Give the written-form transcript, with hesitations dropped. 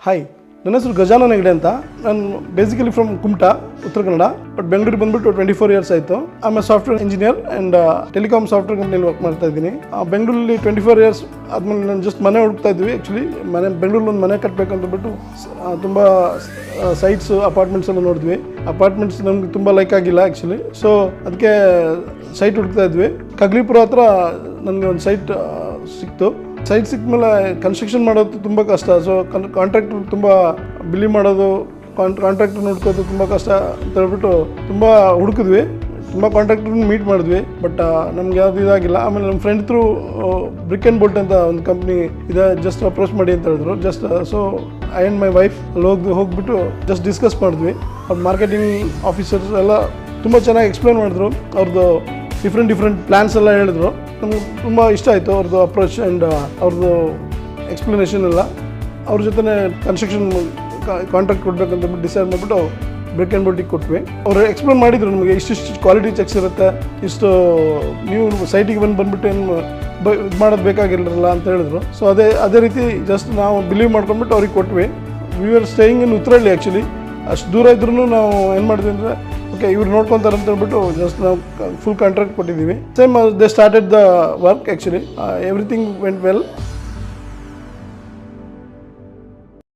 Hi, ನನ್ನ ಹೆಸರು ಗಜಾನನ್ ಹೆಗ್ಡೆ ಅಂತ. ನಾನು basically from Kumta, Uttara Kannada. But ಬೆಂಗಳೂರಿಗೆ ಬಂದ್ಬಿಟ್ಟು 24 ಇಯರ್ಸ್ ಆಯಿತು. I am A software engineer and telecom software ಕಂಪ್ನಿಯಲ್ಲಿ ವರ್ಕ್ ಮಾಡ್ತಾ ಇದ್ದೀನಿ. ಬೆಂಗಳೂರಲ್ಲಿ 24 ಇಯರ್ಸ್ ಆದಮೇಲೆ ನಾನು ಜಸ್ಟ್ ಮನೆ ಹುಡುಕ್ತಾ ಇದ್ವಿ. ಆ್ಯಕ್ಚುಲಿ ಬೆಂಗಳೂರಲ್ಲಿ ಒಂದು ಮನೆ ಕಟ್ಟಬೇಕಂತಬಿಟ್ಟು ತುಂಬ ಸೈಟ್ಸ್, ಅಪಾರ್ಟ್ಮೆಂಟ್ಸ್ ಎಲ್ಲ ನೋಡಿದ್ವಿ. ಅಪಾರ್ಟ್ಮೆಂಟ್ಸ್ ನಮ್ಗೆ ತುಂಬ ಲೈಕ್ ಆಗಿಲ್ಲ ಆ್ಯಕ್ಚುಲಿ. ಸೊ ಅದಕ್ಕೆ ಸೈಟ್ ಹುಡುಕ್ತಾ ಇದ್ವಿ. ಕಗ್ಲಿಪುರ ಹತ್ರ ನನಗೆ ಒಂದು ಸೈಟ್ ಸಿಕ್ತು. ಸೈಟ್ ಸಿಕ್ಕ ಮೇಲೆ ಕನ್ಸ್ಟ್ರಕ್ಷನ್ ಮಾಡೋದು ತುಂಬ ಕಷ್ಟ. ಸೊ ಕಾಂಟ್ರಾಕ್ಟ್ರ್ ತುಂಬ ಬಿಲ್ಲಿ ಮಾಡೋದು, ಕಾಂಟ್ರಾಕ್ಟ್ರ್ ನೋಡ್ಕೋದು ತುಂಬ ಕಷ್ಟ ಅಂತ ಹೇಳ್ಬಿಟ್ಟು ತುಂಬ ಹುಡುಕಿದ್ವಿ. ತುಂಬ ಕಾಂಟ್ರಾಕ್ಟ್ರನ್ನ ಮೀಟ್ ಮಾಡಿದ್ವಿ. ಬಟ್ ನಮ್ಗೆ ಯಾವುದು ಇದಾಗಿಲ್ಲ. ಆಮೇಲೆ ನಮ್ಮ friend through brick and bolt ಅಂತ ಒಂದು ಕಂಪ್ನಿ ಇದೆ, ಜಸ್ಟ್ ಅಪ್ರೋಚ್ ಮಾಡಿ ಅಂತ ಹೇಳಿದ್ರು. Just so I and my wife ಅಲ್ಲಿ ಹೋಗ್ಬಿಟ್ಟು ಜಸ್ಟ್ ಡಿಸ್ಕಸ್ ಮಾಡಿದ್ವಿ. ಅವ್ರ ಮಾರ್ಕೆಟಿಂಗ್ ಆಫೀಸರ್ಸ್ ಎಲ್ಲ ತುಂಬ ಚೆನ್ನಾಗಿ ಎಕ್ಸ್ಪ್ಲೇನ್ ಮಾಡಿದ್ರು. ಅವ್ರದ್ದು ಡಿಫ್ರೆಂಟ್ ಪ್ಲ್ಯಾನ್ಸ್ ಎಲ್ಲ ಹೇಳಿದ್ರು. ನಮ್ಗೆ ತುಂಬ ಇಷ್ಟ ಆಯಿತು ಅವ್ರದ್ದು ಅಪ್ರೋಚ್ ಆ್ಯಂಡ್ ಅವ್ರದ್ದು ಎಕ್ಸ್ಪ್ಲನೇಷನ್ ಎಲ್ಲ. ಅವ್ರ ಜೊತೆ ಕನ್ಸ್ಟ್ರಕ್ಷನ್ ಕಾಂಟ್ರಾಕ್ಟ್ ಕೊಡಬೇಕಂತ ಡಿಸೈಡ್ ಮಾಡಿಬಿಟ್ಟು ಬ್ರಿಕ್ ಆ್ಯಂಡ್ ಬೋಲ್ಟಿಗೆ ಕೊಟ್ವಿ. ಅವರು ಎಕ್ಸ್ಪ್ಲೇನ್ ಮಾಡಿದರು ನಮಗೆ ಇಷ್ಟಿಷ್ಟು ಕ್ವಾಲಿಟಿ ಚೆಕ್ಸ್ ಇರುತ್ತೆ, ಇಷ್ಟು ನೀವು ಸೈಟಿಗೆ ಬಂದುಬಿಟ್ಟು ಏನು ಇದು ಮಾಡೋದು ಬೇಕಾಗಿರಲ್ಲ ಅಂತ ಹೇಳಿದ್ರು. ಸೊ ಅದೇ ರೀತಿ ಜಸ್ಟ್ ನಾವು ಬಿಲೀವ್ ಮಾಡ್ಕೊಂಡ್ಬಿಟ್ಟು ಅವ್ರಿಗೆ ಕೊಟ್ವಿ. We are staying in Uttarahalli. Actually ಅಷ್ಟು ದೂರ ಇದ್ರೂ ನಾವು ಏನು ಮಾಡಿದ್ವಿ ಅಂದರೆ, ಓಕೆ ಇವ್ರು ನೋಡ್ಕೊತಾರೆ ಅಂತ ಹೇಳ್ಬಿಟ್ಟು ಜಸ್ಟ್ ನಾವು ಫುಲ್ ಕಾಂಟ್ರಾಕ್ಟ್ ಕೊಟ್ಟಿದ್ದೀವಿ. Same they started the work. Actually everything vent well.